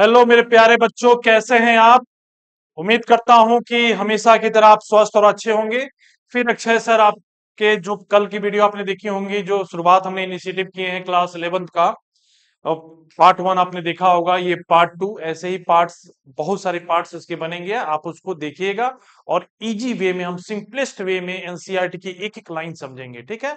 Hello मेरे प्यारे बच्चों, कैसे हैं आप। उम्मीद करता हूं कि हमेशा की तरह आप स्वस्थ और अच्छे होंगे। फिर अक्षय सर आपके जो कल की वीडियो आपने देखी होंगी, जो शुरुआत हमने इनिशिएटिव किए हैं क्लास 11th का। पार्ट 1 आपने देखा होगा, ये पार्ट 2, ऐसे ही पार्ट्स, बहुत सारे पार्ट्स इसके बनेंगे, आप उसको देखिएगा। और इजी वे में, हम सिंपलेस्ट वे में एनसीईआरटी की एक एक लाइन समझेंगे, ठीक है।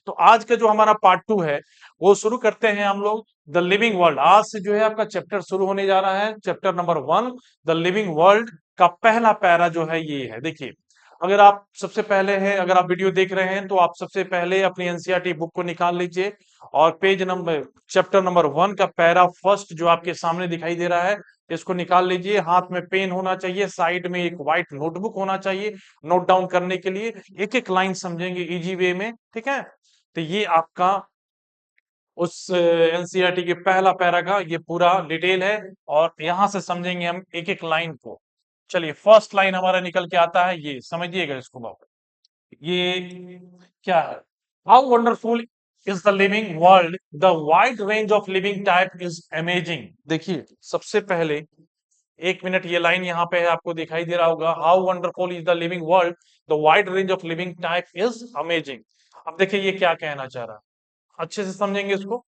तो आज का जो हमारा पार्ट 2 है, वो शुरू करते हैं हम लोग। द लिविंग वर्ल्ड, आज से जो है आपका चैप्टर शुरू होने जा रहा है, chapter number 1, the living world का पहला पैरा जो है ये है। देखिए, अगर आप सबसे पहले हैं, अगर आप वीडियो देख रहे हैं, तो आप सबसे पहले अपनी एनसीईआरटी बुक को निकाल लीजिए और पेज नंबर, चैप्टर नंबर 1 का पैरा फर्स्ट जो आपके सामने दिखाई दे रहा है, इसको निकाल लीजिए। हाथ में पेन होना चाहिए, साइड में एक व्हाइट नोटबुक होना चाहिए नोट डाउन करने के लिए। एक एक लाइन समझेंगे इजी वे में, ठीक है। तो ये आपका उस एनसीईआरटी के पहला पैरा का ये पूरा डिटेल है, और यहां से समझेंगे हम एक एक लाइन को। चलिए, फर्स्ट लाइन हमारा निकल के आता है, ये समझिएगा इसको बाबू। ये क्या है? How wonderful is the living world, the wide range of living type is amazing. देखिए, सबसे पहले 1 मिनट, ये लाइन यहाँ पे है, आपको दिखाई दे रहा होगा, how wonderful is the living world, the wide range of living type is amazing. अब देखिए ये क्या कहना चाह रहा है, अच्छे से समझेंगे इसको।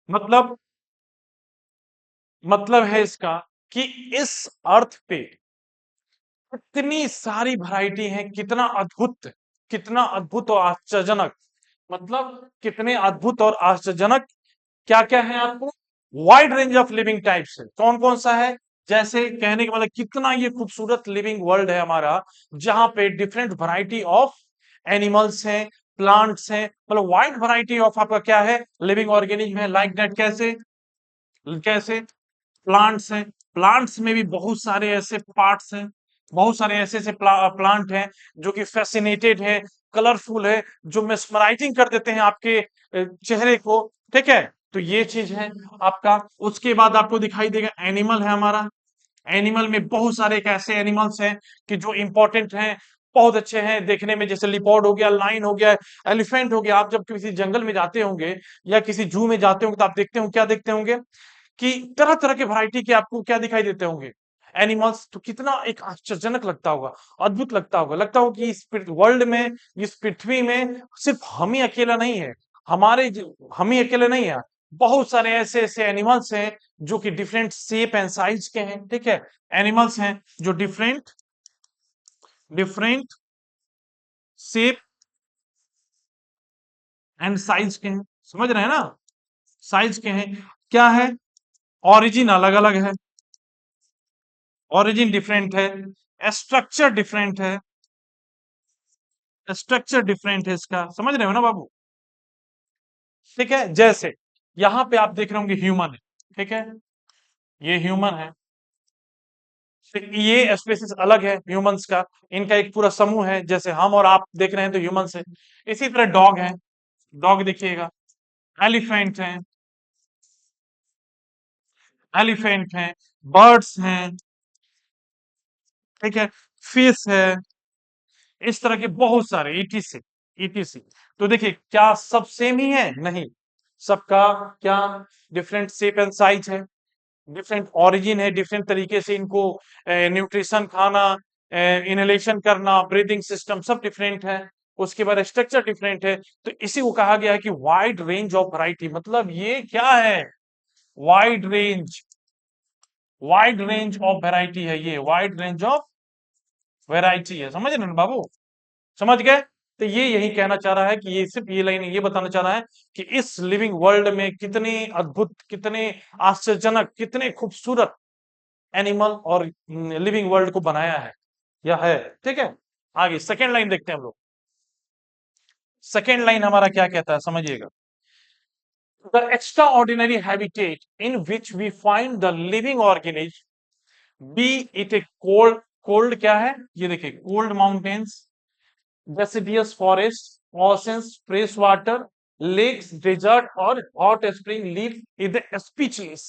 मतलब मतलब है इसका कि इस अर्थ पे कितनी सारी वैरायटी है, कितना अद्भुत और आश्चर्यजनक। मतलब कितने अद्भुत और आश्चर्यजनक क्या क्या है आपको, wide range of living types है, कौन कौन सा है। जैसे कहने का मतलब, कितना ये खूबसूरत लिविंग वर्ल्ड है हमारा, जहां पे डिफरेंट वैरायटी ऑफ एनिमल्स हैं, प्लांट्स हैं, मतलब वाइड वैरायटी ऑफ आपका क्या है, लिविंग ऑर्गेनिज्म है। लाइक दैट, कैसे कैसे प्लांट्स हैं, प्लांट्स में भी बहुत सारे ऐसे पार्ट्स हैं, बहुत सारे ऐसे ऐसे प्लांट हैं जो कि फैसिनेटेड है, कलरफुल है, जो मेस्मराइजिंग कर देते हैं आपके चेहरे को, ठीक है। तो ये चीज है आपका। उसके बाद आपको दिखाई देगा एनिमल है हमारा। एनिमल में बहुत सारे एक ऐसे एनिमल्स हैं कि जो इंपॉर्टेंट हैं, बहुत अच्छे हैं देखने में, जैसे लिपोर्ड हो गया, लाइन हो गया, एलिफेंट हो गया। आप जब किसी जंगल में जाते होंगे या किसी जू में जाते होंगे, तो आप देखते होंगे, क्या देखते होंगे कि तरह तरह के वैरायटी के आपको क्या दिखाई देते होंगे, एनिमल्स। तो कितना एक आश्चर्यजनक लगता होगा, अद्भुत लगता होगा कि इस वर्ल्ड में, इस पृथ्वी में सिर्फ हम ही अकेला नहीं है, हम ही अकेले नहीं है, बहुत सारे ऐसे ऐसे एनिमल्स हैं जो कि डिफरेंट शेप एंड साइज के हैं, ठीक है। एनिमल्स हैं जो different different shape and size के हैं, समझ रहे हैं ना, साइज के हैं। क्या है, ओरिजिन अलग अलग है, ओरिजिन डिफरेंट है, स्ट्रक्चर डिफरेंट है, स्ट्रक्चर डिफरेंट है इसका, समझ रहे हो ना बाबू। ठीक है, जैसे यहां पे आप देख रहे होंगे ह्यूमन है, ठीक है, ये ह्यूमन है। ये स्पेसिस अलग है ह्यूमंस का, इनका एक पूरा समूह है, जैसे हम और आप देख रहे हैं तो ह्यूमंस है। इसी तरह डॉग है, डॉग देखिएगा, एलिफेंट है, एलिफेंट है, बर्ड्स हैं, ठीक है, फिश है, इस तरह के बहुत सारे ईटीसी ईटीसी। तो देखिए, क्या सब सेम ही है? नहीं, सबका क्या डिफरेंट शेप एंड साइज है, डिफरेंट ओरिजिन है, डिफरेंट तरीके से इनको न्यूट्रिशन खाना, इनहेलेशन करना, ब्रीदिंग सिस्टम सब डिफरेंट है। उसके बाद स्ट्रक्चर डिफरेंट है। तो इसी को कहा गया है कि वाइड रेंज ऑफ वैरायटी, मतलब ये क्या है, wide range, wide range of variety है, ये वाइड रेंज ऑफ वैरायटी है, समझ रहे हैं ना बाबू, समझ गए। तो ये यही कहना चाह रहा है कि ये सिर्फ ये लाइन ये बताना चाह रहा है कि इस लिविंग वर्ल्ड में कितने अद्भुत, कितने आश्चर्यजनक, कितने खूबसूरत एनिमल और लिविंग वर्ल्ड को बनाया है, यह है, ठीक है। आगे सेकेंड लाइन देखते हैं हम लोग। सेकेंड लाइन हमारा क्या कहता है, समझिएगा। The extraordinary habitat in which we find the living organism, be it a cold, cold क्या है, ये देखिए, cold mountains, deciduous forest, oceans, fresh water, lakes, desert और hot spring leave is speechless।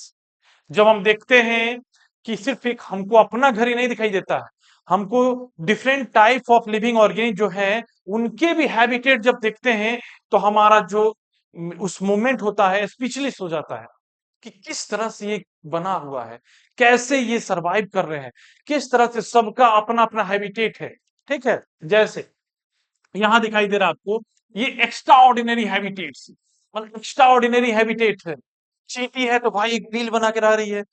जब हम देखते हैं कि सिर्फ एक हमको अपना घर ही नहीं दिखाई देता है, हमको different type of living organism जो है, उनके भी हैबिटेट जब देखते हैं, तो हमारा जो उस मोमेंट होता है, स्पीचलेस हो जाता है कि किस तरह से ये बना हुआ है, कैसे ये सरवाइव कर रहे हैं, किस तरह से सबका अपना अपना हैबिटेट है। ठीक है, जैसे यहां दिखाई दे रहा है आपको, ये एक्स्ट्रा ऑर्डिनरी हैबिटेट्स, मतलब एक्स्ट्रा ऑर्डिनरी हैबिटेट है। चींटी है तो भाई एक बिल बना के रह रही है,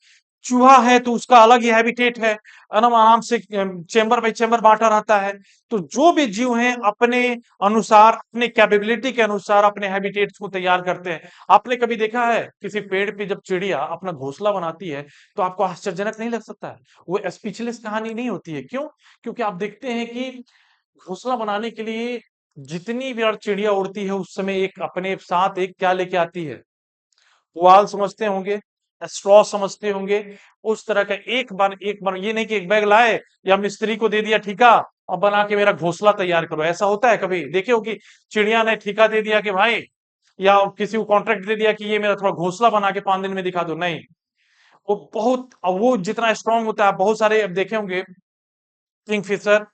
चूहा है तो उसका अलग ही हैबिटेट है, आराम आराम से चेंबर बाई चेंबर बांटा रहता है। तो जो भी जीव हैं अपने अनुसार, अपने कैपेबिलिटी के अनुसार अपने हैबिटेट्स को तैयार करते हैं। आपने कभी देखा है किसी पेड़ पे जब चिड़िया अपना घोंसला बनाती है तो आपको आश्चर्यजनक नहीं लग सकता है? वो स्पीचलेस कहानी नहीं होती है, क्यों? क्योंकि आप देखते हैं कि घोंसला बनाने के लिए जितनी बार चिड़िया उड़ती है उस समय एक अपने साथ एक क्या लेके आती है? पुआल समझते होंगे, स्ट्रॉ समझते होंगे, उस तरह का एक बार ये नहीं कि एक बैग लाए या मिस्त्री को दे दिया ठेका और बना के मेरा घोंसला तैयार करो। ऐसा होता है कभी देखे हो कि चिड़िया ने ठेका दे दिया कि भाई, या किसी को कॉन्ट्रैक्ट दे दिया कि ये मेरा थोड़ा घोंसला बना के 5 दिन में दिखा दो? नहीं, वो बहुत, अब वो जितना स्ट्रांग होता है, बहुत सारे अब देखे होंगे किंगफिशर,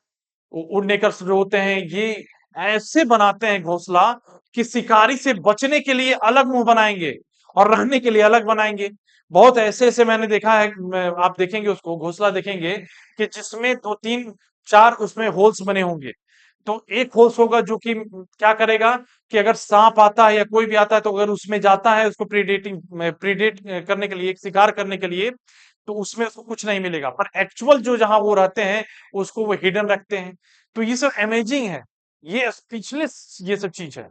उडनेकर्स जो होते हैं, ये ऐसे बनाते हैं घोंसला कि शिकारी से बचने के लिए अलग मुंह बनाएंगे और रहने के लिए अलग बनाएंगे। बहुत ऐसे ऐसे मैंने देखा है, आप देखेंगे उसको घोंसला देखेंगे कि जिसमें दो तीन चार उसमें होल्स बने होंगे। तो एक होल्स होगा जो कि क्या करेगा कि अगर सांप आता है या कोई भी आता है तो अगर उसमें जाता है उसको प्रीडेट करने के लिए, शिकार करने के लिए, तो उसमें उसको कुछ नहीं मिलेगा। पर एक्चुअल जो जहां वो रहते हैं उसको वो हिडन रखते हैं। तो ये सब अमेजिंग है, ये स्पीचलेस ये सब चीज है।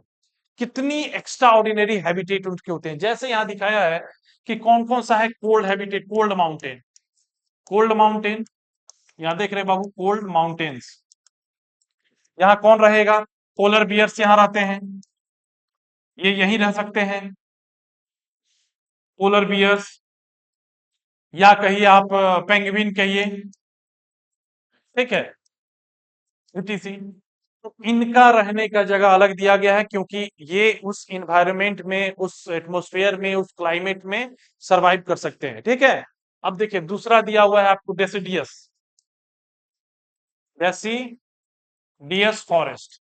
कितनी एक्स्ट्रा ऑर्डिनरी हैबिटेट उनके होते हैं। जैसे यहाँ दिखाया है कि कौन कौन सा है cold habitat, cold mountain. Cold mountain, यहाँ देख रहे हैं बाबू, कोल्ड माउंटेन्स। यहाँ कौन रहेगा? पोलर बियर्स यहाँ रहते हैं, ये यहीं रह सकते हैं, पोलर बियर्स, या कहिए आप पेंगुइन कहिए। ठीक है, यूटीसी। तो इनका रहने का जगह अलग दिया गया है क्योंकि ये उस इन्वायरमेंट में, उस एटमॉस्फेयर में, उस क्लाइमेट में सरवाइव कर सकते हैं। ठीक है, अब देखिए दूसरा दिया हुआ है आपको डेसिडियस, डेसिडियस फॉरेस्ट।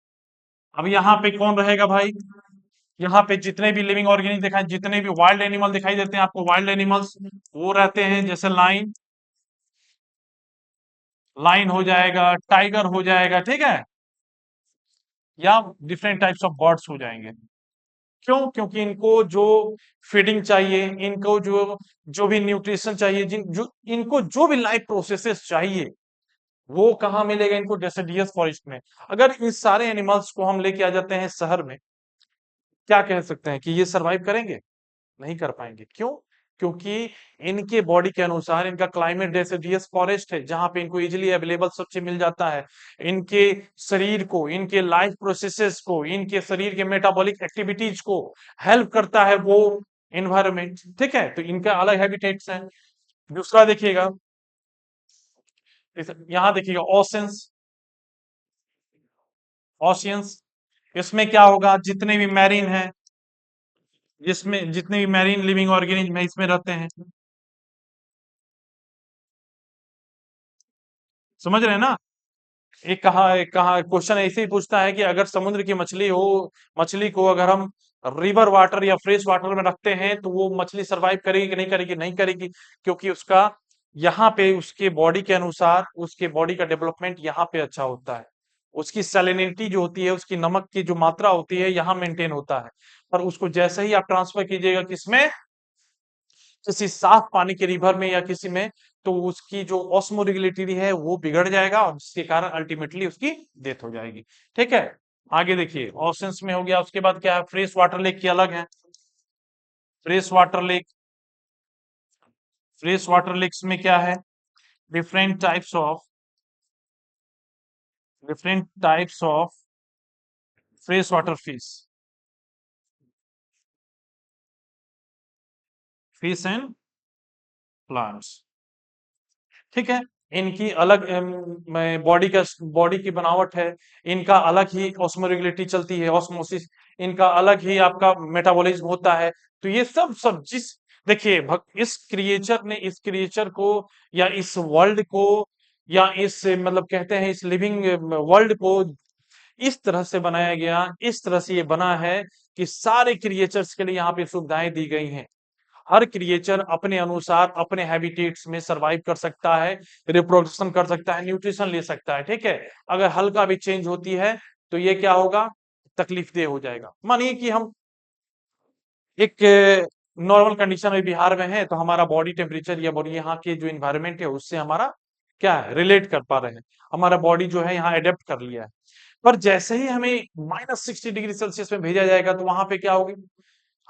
अब यहाँ पे कौन रहेगा भाई? यहाँ पे जितने भी लिविंग ऑर्गेनिज्म दिखाई, जितने भी वाइल्ड एनिमल दिखाई देते हैं आपको, वाइल्ड एनिमल्स वो रहते हैं, जैसे लाइन, लाइन हो जाएगा, टाइगर हो जाएगा, ठीक है, या डिफरेंट टाइप्स ऑफ बर्ड्स हो जाएंगे। क्यों? क्योंकि इनको जो फीडिंग चाहिए, इनको जो जो भी न्यूट्रिशन चाहिए, जिन जो इनको जो भी लाइफ प्रोसेसेस चाहिए, वो कहाँ मिलेगा इनको? डेसिडियस फॉरेस्ट में। अगर इस सारे एनिमल्स को हम लेके आ जाते हैं शहर में, क्या कह सकते हैं कि ये सरवाइव करेंगे? नहीं कर पाएंगे। क्यों? क्योंकि इनके बॉडी के अनुसार इनका क्लाइमेट डेसिडियस फॉरेस्ट है जहां पे इनको इजीली अवेलेबल सब चीज मिल जाता है। इनके शरीर को, इनके लाइफ प्रोसेसेस को, इनके शरीर के मेटाबॉलिक एक्टिविटीज को हेल्प करता है वो एनवायरनमेंट। ठीक है, तो इनका अलग हैबिटेट्स है। दूसरा देखिएगा, यहां देखिएगा ओशंस, ओशियंस, इसमें क्या होगा? जितने भी मैरीन है, जिसमें जितने भी मैरीन लिविंग ऑर्गेनिज्म है इसमें रहते हैं। समझ रहे हैं ना? एक कहा क्वेश्चन ऐसे ही पूछता है कि अगर समुद्र की मछली हो, मछली को अगर हम रिवर वाटर या फ्रेश वाटर में रखते हैं तो वो मछली सरवाइव करेगी कि नहीं करेगी? नहीं करेगी, क्योंकि उसका यहाँ पे उसके बॉडी के अनुसार उसके बॉडी का डेवलपमेंट यहाँ पे अच्छा होता है। उसकी सैलिनिटी जो होती है, उसकी नमक की जो मात्रा होती है यहाँ मेंटेन होता है। पर उसको जैसे ही आप ट्रांसफर कीजिएगा किसमें, किसी साफ पानी के रिवर में या किसी में, तो उसकी जो ऑस्मोरेगुलेटरी है वो बिगड़ जाएगा और जिसके कारण अल्टीमेटली उसकी डेथ हो जाएगी। ठीक है, आगे देखिए, ओशंस में हो गया। उसके बाद क्या है? फ्रेश वाटर लेक की अलग है। Fresh water lake, fresh water lakes में क्या है? Different types of, different types of fresh water fish, fish and plants. ठीक है, इनकी अलग बॉडी की बनावट है, इनका अलग ही ऑस्मोरेगुलेटरी चलती है, ऑस्मोसिस, इनका अलग ही आपका मेटाबॉलिज्म होता है। तो ये सब सब जिस, देखिए इस क्रिएचर ने, इस क्रिएचर को या इस वर्ल्ड को या इस मतलब कहते हैं इस लिविंग वर्ल्ड को इस तरह से बनाया गया, इस तरह से ये बना है कि सारे क्रिएचर्स के लिए यहाँ पे सुविधाएं दी गई हैं। हर क्रिएचर अपने अनुसार अपने हैबिटेट्स में सरवाइव कर सकता है, रिप्रोडक्शन कर सकता है, न्यूट्रिशन ले सकता है, ठीक है। अगर हल्का भी चेंज होती है तो ये क्या होगा, तकलीफ देह हो जाएगा। मानिए कि हम एक नॉर्मल कंडीशन में बिहार में है, तो हमारा बॉडी टेम्परेचर या बॉडी यहाँ के जो इन्वायरमेंट है उससे हमारा क्या है, रिलेट कर पा रहे हैं, हमारा बॉडी जो है यहाँ अडेप्ट कर लिया है। पर जैसे ही हमें -60 डिग्री सेल्सियस में भेजा जाएगा तो वहां पे क्या होगी,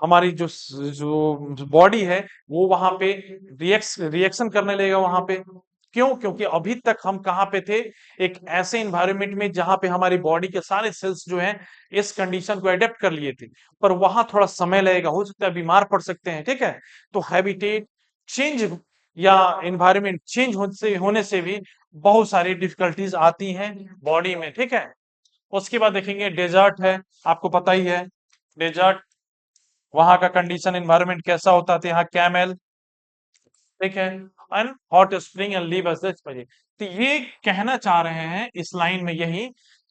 हमारी जो बॉडी है वो वहां पे रिएक्शन करने लगेगा वहां पे। क्यों? क्योंकि अभी तक हम कहाँ पे थे, एक ऐसे इन्वायरमेंट में जहां पे हमारी बॉडी के सारे सेल्स जो हैं इस कंडीशन को अडेप्ट कर लिए थे। पर वहां थोड़ा समय लगेगा, हो सकता है बीमार पड़ सकते हैं, ठीक है। तो हैबिटेट चेंज या एनवायरनमेंट चेंज होने से भी बहुत सारी डिफिकल्टीज आती हैं बॉडी में, ठीक है। उसके बाद देखेंगे डेजर्ट है, आपको पता ही है डेजर्ट, वहां का कंडीशन एनवायरनमेंट कैसा होता था, यहाँ कैमल, ठीक है, and hot spring and leave as बजे। तो ये कहना चाह रहे हैं इस लाइन में यही,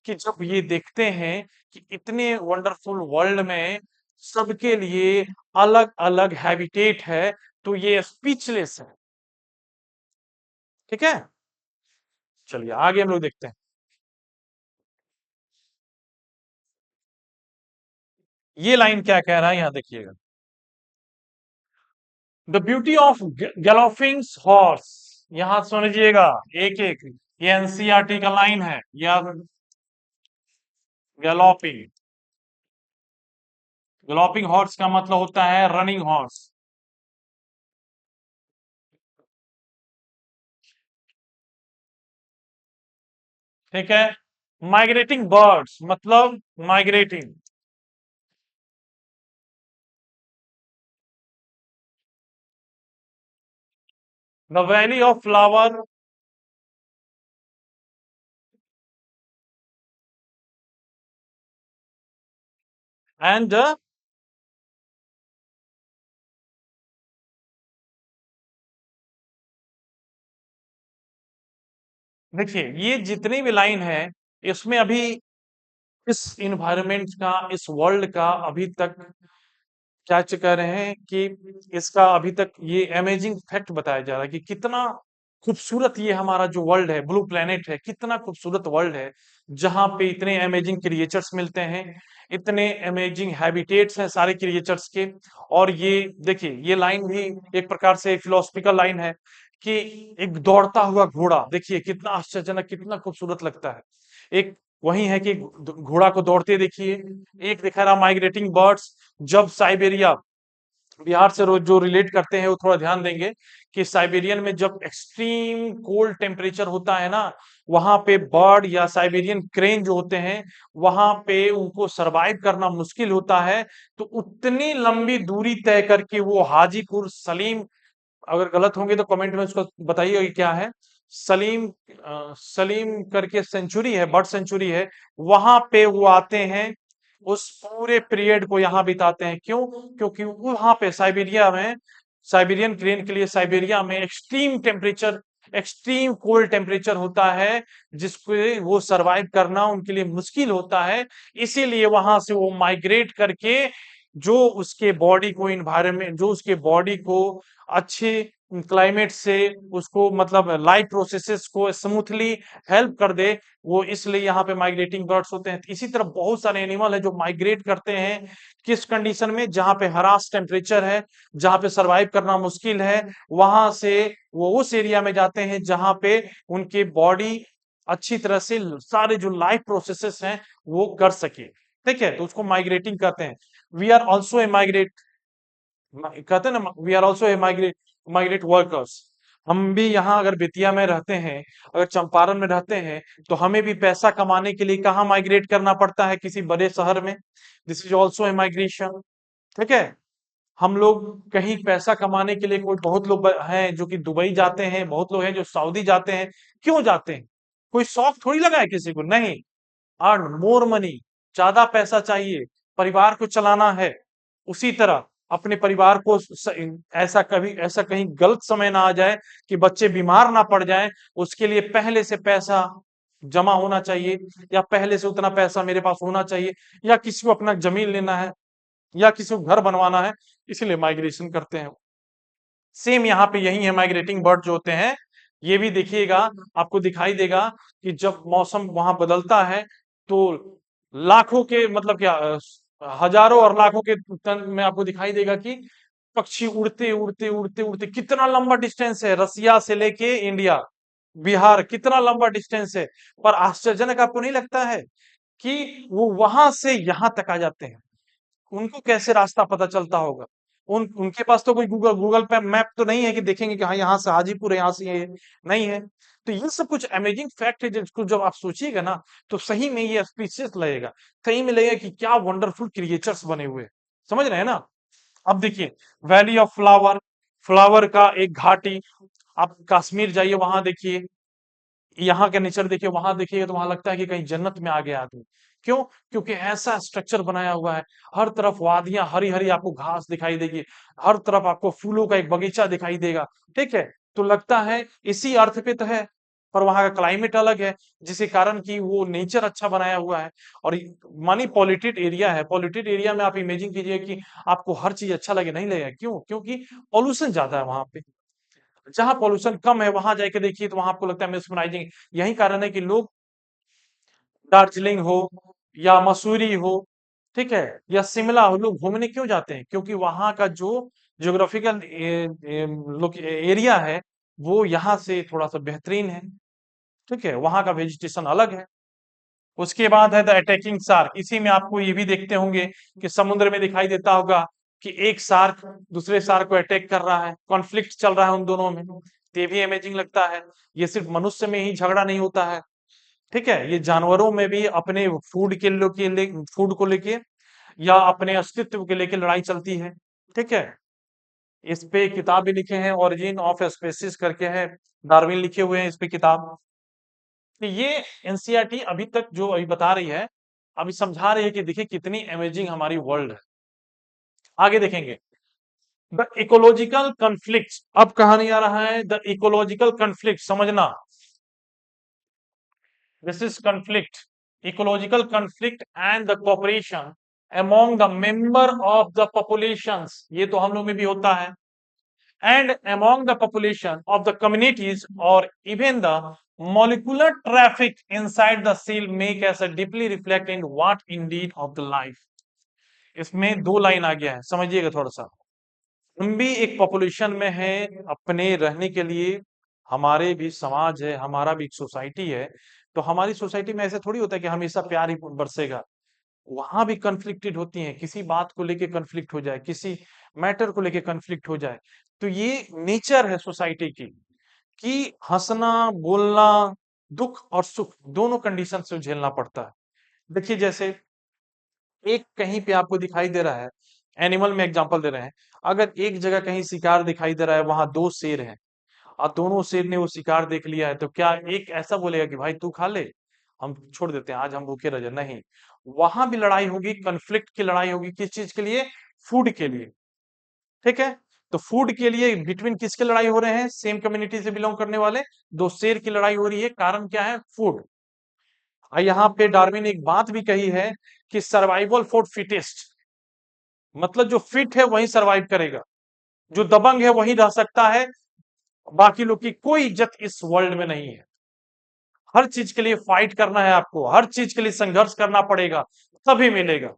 कि जब ये देखते हैं कि इतने वंडरफुल वर्ल्ड में सबके लिए अलग अलग हैबिटेट है, तो ये स्पीचलेस है, ठीक है। चलिए आगे हम लोग देखते हैं, ये लाइन क्या कह रहा है, यहाँ देखिएगा। The beauty of galloping horse, यहां समझिएगा एक एक, ये एनसीईआरटी का लाइन है, या गैलोपिंग, गैलोपिंग हॉर्स का मतलब होता है रनिंग हॉर्स, ठीक है। माइग्रेटिंग बर्ड्स मतलब migrating, the valley of flower and, देखिए ये जितनी भी लाइन है इसमें अभी इस इन्वायरमेंट का, इस वर्ल्ड का अभी तक क्या कह रहे हैं कि इसका अभी तक ये अमेजिंग फैक्ट बताया जा रहा है कि कितना खूबसूरत ये हमारा जो वर्ल्ड है, ब्लू प्लेनेट है, कितना खूबसूरत वर्ल्ड है, जहां पे इतने अमेजिंग क्रिएचर्स मिलते हैं, इतने अमेजिंग हैबिटेट्स हैं सारे क्रिएचर्स के। और ये देखिए ये लाइन भी एक प्रकार से फिलोसफिकल लाइन है, कि एक दौड़ता हुआ घोड़ा, देखिए कितना आश्चर्यजनक, कितना खूबसूरत लगता है। एक वही है कि घोड़ा को दौड़ते देखिए, एक दिखा रहा माइग्रेटिंग बर्ड्स, जब साइबेरिया, बिहार से रोज जो रिलेट करते हैं वो थोड़ा ध्यान देंगे, कि साइबेरियन में जब एक्सट्रीम कोल्ड टेम्परेचर होता है ना, वहां पे बर्ड या साइबेरियन क्रेन जो होते हैं, वहां पे उनको सरवाइव करना मुश्किल होता है। तो उतनी लंबी दूरी तय करके वो हाजीपुर सलीम, अगर गलत होंगे तो कमेंट में उसको बताइए कि क्या है, सलीम सलीम करके सेंचुरी है, बर्ड सेंचुरी है, वहां पे वो आते हैं, उस पूरे पीरियड को यहाँ बिताते हैं। क्यों? क्योंकि वहां पे साइबेरिया में, साइबेरियन क्रेन के लिए साइबेरिया में extreme temperature, extreme cold temperature होता है, जिसको वो सरवाइव करना उनके लिए मुश्किल होता है। इसीलिए वहां से वो माइग्रेट करके जो उसके बॉडी को इन्वायरमेंट, जो उसके बॉडी को अच्छे क्लाइमेट से, उसको मतलब लाइफ प्रोसेसेस को स्मूथली हेल्प कर दे, वो इसलिए यहाँ पे माइग्रेटिंग बर्ड्स होते हैं। इसी तरह बहुत सारे एनिमल है जो माइग्रेट करते हैं, किस कंडीशन में, जहाँ पे हरास टेम्परेचर है, जहाँ पे सरवाइव करना मुश्किल है, वहां से वो उस एरिया में जाते हैं जहाँ पे उनके बॉडी अच्छी तरह से सारे जो लाइफ प्रोसेसेस हैं वो कर सके, ठीक है। तो उसको माइग्रेटिंग कहते हैं। We are also a migrate, कहते हैं ना, we are also a migrate, migrate workers. हम भी यहाँ अगर बेतिया में रहते हैं, अगर चंपारण में रहते हैं, तो हमें भी पैसा कमाने के लिए कहाँ माइग्रेट करना पड़ता है, किसी बड़े शहर में। This is also a migration, ठीक है। हम लोग कहीं पैसा कमाने के लिए, कोई बहुत लोग हैं जो कि दुबई जाते हैं, बहुत लोग हैं जो सऊदी जाते हैं। क्यों जाते हैं? कोई शौक थोड़ी लगा है किसी को, नहीं। अर्न मोर मनी, ज्यादा पैसा चाहिए, परिवार को चलाना है। उसी तरह अपने परिवार को ऐसा कभी, ऐसा कहीं गलत समय ना आ जाए कि बच्चे बीमार ना पड़ जाएं, उसके लिए पहले से पैसा जमा होना चाहिए, या पहले से उतना पैसा मेरे पास होना चाहिए, या किसी को अपना जमीन लेना है, या किसी को घर बनवाना है, इसीलिए माइग्रेशन करते हैं। सेम यहाँ पे यही है, माइग्रेटिंग बर्ड जो होते हैं, ये भी देखिएगा, आपको दिखाई देगा कि जब मौसम वहां बदलता है तो लाखों के मतलब क्या हजारों और लाखों के टन में आपको दिखाई देगा कि पक्षी उड़ते उड़ते उड़ते उड़ते, कितना लंबा डिस्टेंस है रसिया से लेके इंडिया, बिहार, कितना लंबा डिस्टेंस है। पर आश्चर्यजनक आपको नहीं लगता है कि वो वहां से यहाँ तक आ जाते हैं? उनको कैसे रास्ता पता चलता होगा? उनके पास तो कोई गूगल गूगल पे मैप तो नहीं है कि देखेंगे कि हाँ यहाँ से हाजीपुर है, यहाँ से ये नहीं है। तो ये सब कुछ अमेजिंग फैक्ट है जिसको जब आप सोचिएगा ना, तो सही में ये स्पीशियस लगेगा, सही में लगेगा कि क्या वंडरफुल क्रिएचर्स बने हुए हैं। समझ रहे हैं ना? अब देखिए, वैली ऑफ फ्लावर, फ्लावर का एक घाटी, आप कश्मीर जाइए वहां देखिए, यहाँ के नेचर देखिए, वहां देखिए तो वहां लगता है कि कहीं जन्नत में आ गया आदमी। क्यों? क्योंकि ऐसा स्ट्रक्चर बनाया हुआ है, हर तरफ वादियां हरी हरी आपको घास दिखाई देगी, हर तरफ आपको फूलों का एक बगीचा दिखाई देगा। ठीक है, तो लगता है इसी अर्थ पे तो है। पर वहां का क्लाइमेट अलग है, जिसके कारण कि वो नेचर अच्छा बनाया हुआ है। और मानी पॉल्यूटेड एरिया है, पॉल्यूटेड एरिया में आप इमेजिन कीजिए कि आपको हर चीज अच्छा लगे, नहीं लगेगा। क्यों? क्योंकि पॉल्यूशन ज्यादा है वहां पे। जहाँ पॉल्यूशन कम है वहां जाके देखिए तो वहां आपको लगता है मेस्मराइजिंग। यही कारण है कि लोग दार्जिलिंग हो या मसूरी हो, ठीक है, या शिमला हो, लोग घूमने क्यों जाते हैं? क्योंकि वहां का जो ज्योग्राफिकल एरिया है वो यहाँ से थोड़ा सा बेहतरीन है। ठीक है, वहां का वेजिटेशन अलग है। उसके बाद है द अटैकिंग शार्क। इसी में आपको ये भी देखते होंगे कि समुद्र में दिखाई देता होगा कि एक शार्क दूसरे शार्क को अटैक कर रहा है, कॉन्फ्लिक्ट चल रहा है उन दोनों में। तो ये भी अमेजिंग लगता है। ये सिर्फ मनुष्य में ही झगड़ा नहीं होता है, ठीक है, ये जानवरों में भी अपने फूड फूड को लेके या अपने अस्तित्व के लेके लड़ाई चलती है। ठीक है, इस पे किताब भी लिखे हैं, ओरिजिन ऑफ स्पेसिस करके है, डार्विन लिखे हुए हैं इस पे किताब। तो ये एनसीईआरटी अभी तक जो अभी बता रही है, अभी समझा रही है कि देखिए कितनी अमेजिंग हमारी वर्ल्ड है। आगे देखेंगे, द इकोलॉजिकल कन्फ्लिक्ट। अब कहानी आ रहा है द इकोलॉजिकल कन्फ्लिक्ट, समझना। This is conflict, ecological conflict and the cooperation among the member of the populations, ये तो हम लोग में भी होता है, and among the population of the communities or even the molecular traffic inside the cell make as a deeply reflect in what indeed of the life। इसमें दो लाइन आ गया है, समझिएगा थोड़ा सा। हम भी एक पॉपुलेशन में है, अपने रहने के लिए हमारे भी समाज है, हमारा भी एक सोसाइटी है। तो हमारी सोसाइटी में ऐसे थोड़ी होता है कि हमेशा प्यार ही बरसेगा। वहां भी कन्फ्लिक्टेड होती हैं, किसी बात को लेके कन्फ्लिक्ट हो जाए, किसी मैटर को लेके कन्फ्लिक्ट हो जाए। तो ये नेचर है सोसाइटी की कि हंसना, बोलना, दुख और सुख दोनों कंडीशन से झेलना पड़ता है। देखिए, जैसे एक कहीं पे आपको दिखाई दे रहा है, एनिमल में एग्जांपल दे रहे हैं, अगर एक जगह कहीं शिकार दिखाई दे रहा है, वहां दो शेर हैं और दोनों शेर ने वो शिकार देख लिया है, तो क्या एक ऐसा बोलेगा कि भाई तू खा ले, हम छोड़ देते हैं, आज हम भूखे रह जाए? नहीं, वहां भी लड़ाई होगी, कन्फ्लिक्ट की लड़ाई होगी। किस चीज के लिए? फूड के लिए। ठीक है, तो फूड के लिए बिटवीन किसके लड़ाई हो रहे हैं? सेम कम्युनिटी से बिलोंग करने वाले दो शेर की लड़ाई हो रही है। कारण क्या है? फूड। और यहाँ पे डार्विन ने एक बात भी कही है कि सर्वाइवल फॉर फिटेस्ट, मतलब जो फिट है वही सरवाइव करेगा, जो दबंग है वही रह सकता है, बाकी लोग की कोई इज्जत इस वर्ल्ड में नहीं है। हर चीज के लिए फाइट करना है आपको, हर चीज के लिए संघर्ष करना पड़ेगा, तभी मिलेगा।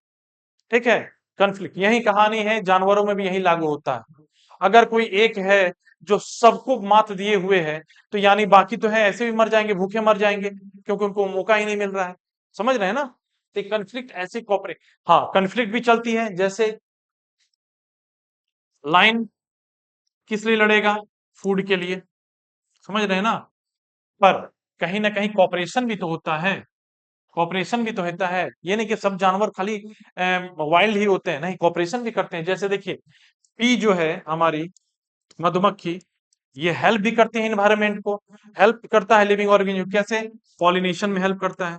ठीक है, कन्फ्लिक्ट यही कहानी है, जानवरों में भी यही लागू होता है। अगर कोई एक है जो सबको मात दिए हुए है, तो यानी बाकी तो है ऐसे भी मर जाएंगे, भूखे मर जाएंगे, क्योंकि उनको मौका ही नहीं मिल रहा है। समझ रहे हैं ना? तो कन्फ्लिक्ट ऐसे कॉपरेट, हाँ, कन्फ्लिक्ट भी चलती है। जैसे लाइन किस लिए लड़ेगा? फूड के लिए। समझ रहे हैं ना? पर कहीं ना कहीं कॉपरेशन भी तो होता है, कॉपरेशन भी तो होता है। ये नहीं कि सब जानवर खाली वाइल्ड ही होते हैं, नहीं, कॉपरेशन भी करते हैं। जैसे देखिए, पी जो है हमारी मधुमक्खी, ये हेल्प भी करती है इन्वायरमेंट को, हेल्प करता है लिविंग ऑर्गेनिज्म। कैसे? पॉलिनेशन में हेल्प करता है,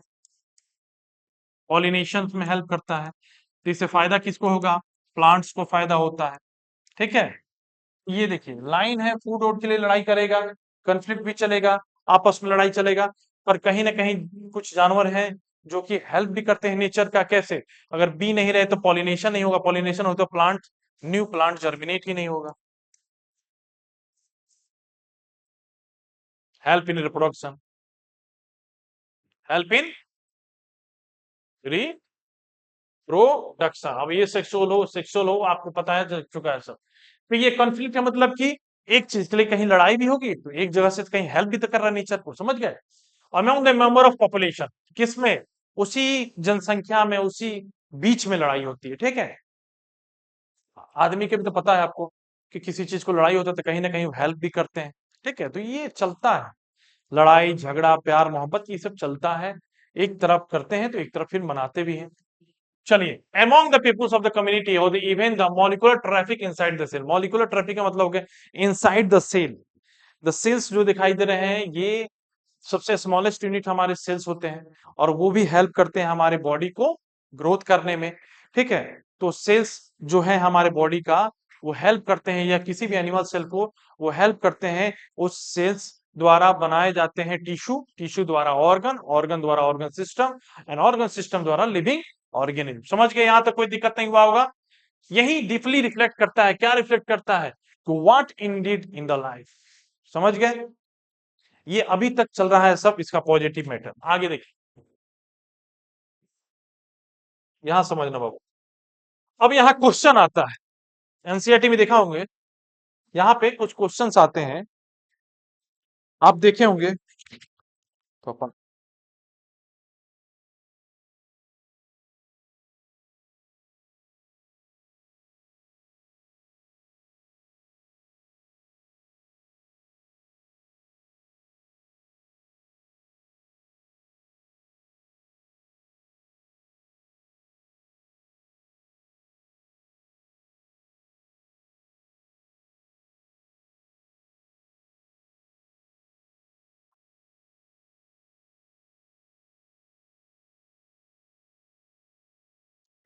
पॉलिनेशन में हेल्प करता है। तो इससे फायदा किसको होगा? प्लांट्स को फायदा होता है। ठीक है, ये देखिए, लाइन है, फूड वूड के लिए लड़ाई करेगा, कन्फ्लिक्ट भी चलेगा, आपस में लड़ाई चलेगा। पर कहीं ना कहीं कुछ जानवर हैं जो कि हेल्प भी करते हैं नेचर का। कैसे? अगर बी नहीं रहे तो पॉलिनेशन नहीं होगा, पॉलिनेशन हो तो प्लांट, न्यू प्लांट जर्मिनेट ही नहीं होगा। Help in reproduction, help in reproduction. अब ये सेक्सुअल हो आपको पता है, चल चुका है सब। तो ये कॉन्फ्लिक्ट है, मतलब कि एक चीज के लिए कहीं लड़ाई भी होगी तो एक जगह से कहीं हेल्प भी तो कर रहा है नेचर को, समझ गए? Among the member of population, किसमें? उसी जनसंख्या में, उसी बीच में लड़ाई होती है, ठीक है। आदमी के भी तो पता है आपको कि किसी चीज को लड़ाई होता है तो कहीं ना कहीं हेल्प भी करते हैं, ठीक है। तो ये चलता है, लड़ाई झगड़ा प्यार मोहब्बत ये सब चलता है। एक तरफ करते हैं तो एक तरफ फिर मनाते भी हैं। चलिए, among the peoples of the community और even the molecular traffic inside the cell. Molecular traffic का मतलब हो गया inside the cell. The cells जो दिखाई दे रहे हैं ये सबसे स्मॉलेस्ट यूनिट हमारे सेल्स होते हैं, और वो भी हेल्प करते हैं हमारे बॉडी को ग्रोथ करने में, ठीक है। तो सेल्स जो है हमारे बॉडी का, वो हेल्प करते हैं, या किसी भी एनिमल सेल को वो हेल्प करते हैं। उस सेल्स द्वारा बनाए जाते हैं टिश्यू, टिश्यू द्वारा ऑर्गन, ऑर्गन द्वारा organ system, and organ system द्वारा लिविंग ऑर्गेनिज्म। समझ गए? यहां तक कोई दिक्कत नहीं हुआ होगा? यही डीपली रिफ्लेक्ट करता है, क्या रिफ्लेक्ट करता है? To what indeed in the life. समझ गए? ये अभी तक चल रहा है सब, इसका पॉजिटिव मैटर। आगे देखिए, यहां समझना बाबू। अब यहाँ क्वेश्चन आता है, एनसीईआरटी में देखा होंगे, यहाँ पे कुछ क्वेश्चंस आते हैं, आप देखे होंगे। तो अपन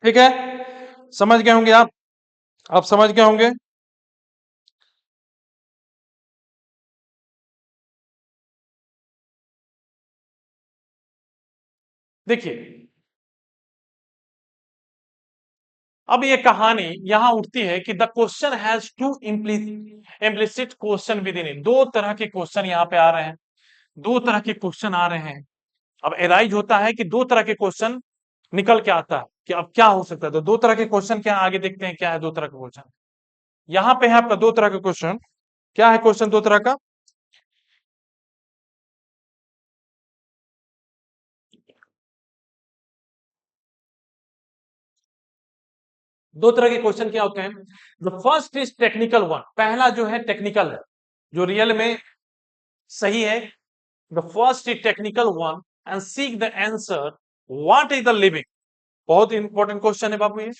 ठीक है, समझ गए होंगे आप समझ गए होंगे। देखिए, अब ये कहानी यहां उठती है कि the question has to implicit question with in it. दो तरह के क्वेश्चन यहाँ पे आ रहे हैं, दो तरह के क्वेश्चन आ रहे हैं। अब एराइज होता है कि दो तरह के क्वेश्चन निकल के आता है कि अब क्या हो सकता है। तो दो तरह के क्वेश्चन क्या है, आगे देखते हैं क्या है दो तरह का क्वेश्चन। यहाँ पे है आपका दो तरह का क्वेश्चन। क्या है क्वेश्चन दो तरह का? दो तरह के क्वेश्चन क्या होते हैं? The first is technical one. पहला जो है टेक्निकल है, जो रियल में सही है। The first is technical one and seek the answer what is the living. बहुत इंपॉर्टेंट क्वेश्चन है बाबू ये।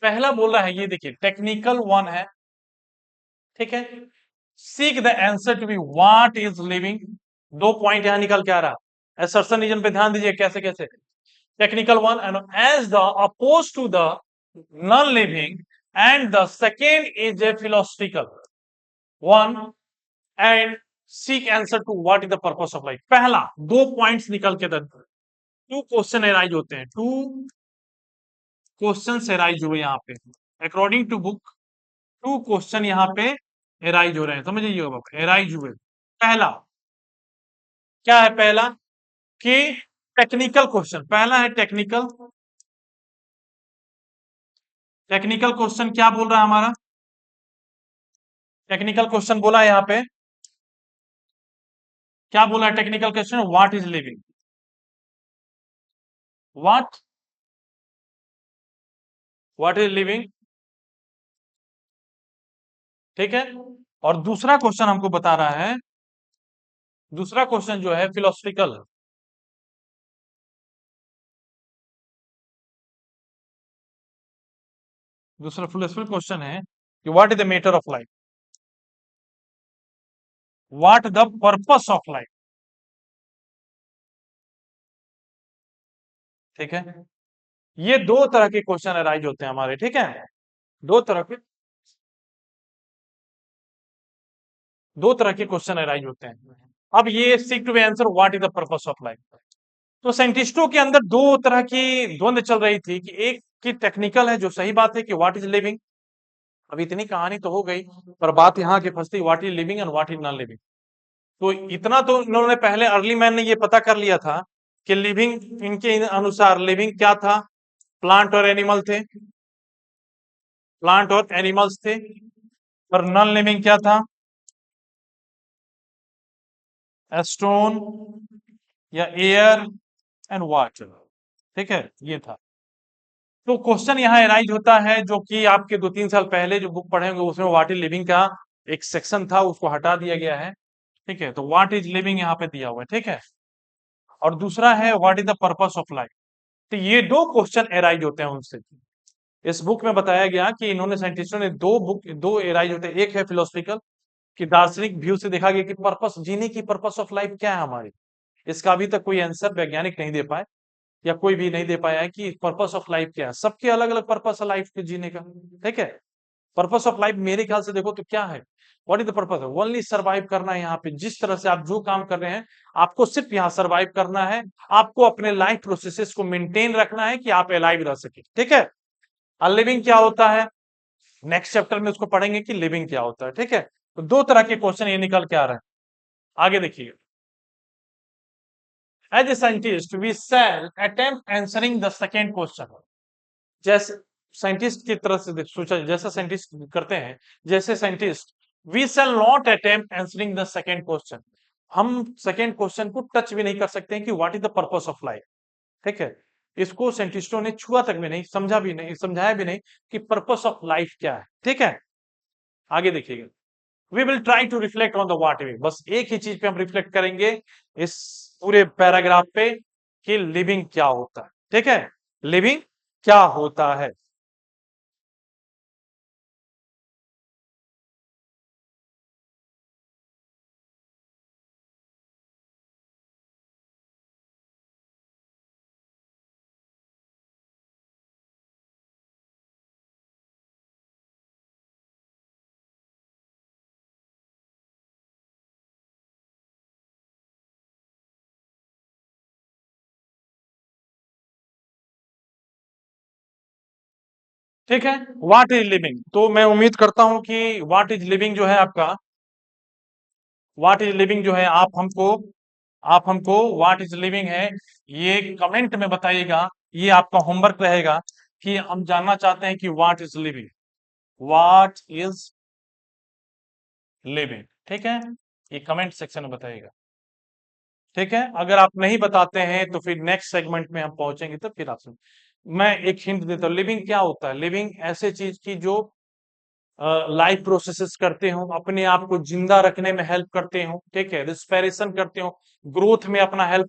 पहला बोल रहा है, ये देखिए टेक्निकल वन है, ठीक है। Seek the answer to be what is living. दो पॉइंट यहां निकल के आ रहा है। असर्शन रीजन पे ध्यान दीजिए कैसे कैसे। Technical one, and as the opposed to the non-living, and the second is a philosophical one, and seek answer to what is the purpose of life। पहला दो पॉइंट्स निकल के दर टू क्वेश्चन एराइज होते हैं, टू क्वेश्चन एराइज हुए यहाँ पे according to book. Two question यहाँ पे एराइज हो रहे हैं, समझिए बाबा, एराइज हुए। पहला क्या है? पहला कि टेक्निकल क्वेश्चन, पहला है टेक्निकल। टेक्निकल क्वेश्चन क्या बोल रहा है हमारा? टेक्निकल क्वेश्चन बोला है यहाँ पे, क्या बोला है technical question? What is living, what what is living, ठीक है। और दूसरा क्वेश्चन हमको बता रहा है, दूसरा क्वेश्चन जो है फिलोसफिकल। दूसरा फिलोसफिकल क्वेश्चन है कि what is the matter of life, what the purpose of life, ठीक है। ये दो तरह के क्वेश्चन अराइज होते हैं हमारे, ठीक है। दो तरह के दो तरह के क्वेश्चन अराइज होते हैं। अब ये seek to answer what is the purpose of life. तो साइंटिस्टों के अंदर दो तरह की द्वंद चल रही थी कि एक की टेक्निकल है, जो सही बात है कि व्हाट इज लिविंग। अब इतनी कहानी तो हो गई, पर बात यहाँ की फंसती, what is living and what is non living. तो इतना तो इन्होंने पहले अर्ली मैन ने ये पता कर लिया था कि लिविंग, इनके अनुसार लिविंग क्या था, प्लांट और एनिमल थे, प्लांट और एनिमल्स थे। और नॉन लिविंग क्या था, स्टोन या एयर एंड वाटर। ठीक है, ये था। तो क्वेश्चन यहाँ एराइज होता है, जो कि आपके 2-3 साल पहले जो बुक पढ़े होंगे उसमें व्हाट इज लिविंग का एक सेक्शन था, उसको हटा दिया गया है। ठीक है, तो व्हाट इज लिविंग यहाँ पे दिया हुआ है। ठीक है, और दूसरा है what is the purpose of life. तो ये दो क्वेश्चन एराइज होते हैं उनसे। इस बुक में बताया गया कि इन्होंने, साइंटिस्टों ने दो एराइज होते हैं। एक है फिलोसफिकल, कि दार्शनिक व्यू से देखा गया कि पर्पस, जीने की पर्पस ऑफ लाइफ क्या है हमारी। इसका अभी तक कोई आंसर वैज्ञानिक नहीं दे पाए, या कोई भी नहीं दे पाया है कि पर्पस ऑफ लाइफ क्या है। सबके अलग अलग पर्पस है लाइफ के जीने का। ठीक है, पर्पस ऑफ लाइफ मेरे ख्याल से देखो तो क्या है, what is the purpose, only survive करना है। यहाँ पे जिस तरह से आप जो काम कर रहे हैं, आपको सिर्फ यहाँ सर्वाइव करना है। आपको अपने लाइफ प्रोसेसेस को मेंटेन रखना है कि आप अलाइव रह सके। ठीक है, लिविंग क्या होता है, नेक्स्ट चैप्टर में उसको पढ़ेंगे कि लिविंग क्या होता है। ठीक है, तो दो तरह के क्वेश्चन ये निकल के आ रहे हैं। आगे देखिए, as a scientist we shall attempt answering the second question. जैसे साइंटिस्ट की तरफ से सोचा, जैसा साइंटिस्ट करते हैं, जैसे scientist we shall not attempt answering the second question. हम सेकेंड क्वेश्चन को टच भी नहीं कर सकते हैं कि what is the purpose of life. ठीक है, इसको साइंटिस्टों ने छुआ तक भी नहीं, समझा भी नहीं, समझाया भी नहीं कि पर्पस ऑफ लाइफ क्या है। ठीक है, आगे देखिएगा, we will try to reflect on the what living. बस एक ही चीज पे हम रिफ्लेक्ट करेंगे इस पूरे पैराग्राफ पे, कि लिविंग क्या होता है। ठीक है, लिविंग क्या होता है। ठीक है, व्हाट इज लिविंग, तो मैं उम्मीद करता हूं कि व्हाट इज लिविंग जो है आपका, व्हाट इज लिविंग जो है, आप हमको व्हाट इज लिविंग है ये कमेंट में बताइएगा। ये आपका होमवर्क रहेगा कि हम जानना चाहते हैं कि what is living, what is living. ठीक है, ये कमेंट सेक्शन में बताइएगा। ठीक है, अगर आप नहीं बताते हैं तो फिर नेक्स्ट सेगमेंट में हम पहुंचेंगे, तो फिर आपसे मैं एक हिंट देता हूँ। लिविंग क्या होता है, लिविंग ऐसे चीज की जो लाइफ प्रोसेसेस करते हो, अपने आप को जिंदा रखने में हेल्प करते हो। ठीक है, रिस्पिरेशन करते हो, ग्रोथ में अपना हेल्प,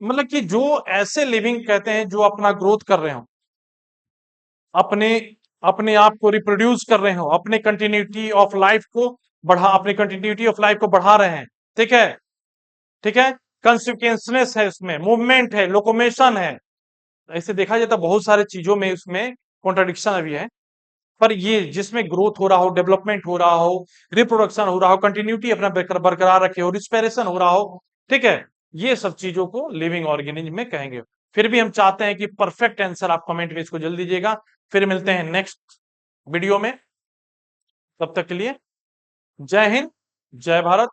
मतलब कि जो ऐसे लिविंग कहते हैं जो अपना ग्रोथ कर रहे हो, अपने अपने आप को रिप्रोड्यूस कर रहे हो, अपने कंटिन्यूटी ऑफ लाइफ को बढ़ा, अपनी कंटिन्यूटी ऑफ लाइफ को बढ़ा रहे हैं। ठीक है, ठीक है, कंसिक्वेंसनेस है, इसमें मूवमेंट है, लोकोमेशन है। ऐसे देखा जाए तो बहुत सारे चीजों में इसमें कॉन्ट्रडिक्शन अभी है, पर ये जिसमें ग्रोथ हो रहा हो, डेवलपमेंट हो रहा हो, रिप्रोडक्शन हो रहा हो, कंटिन्यूटी अपना बरकरार रखे हो, रिस्पिरेशन हो रहा हो। ठीक है, ये सब चीजों को लिविंग ऑर्गेनिज्म में कहेंगे। फिर भी हम चाहते हैं कि परफेक्ट आंसर आप कमेंट में इसको जल्दी दीजिएगा। फिर मिलते हैं नेक्स्ट वीडियो में, तब तक के लिए जय हिंद, जय भारत।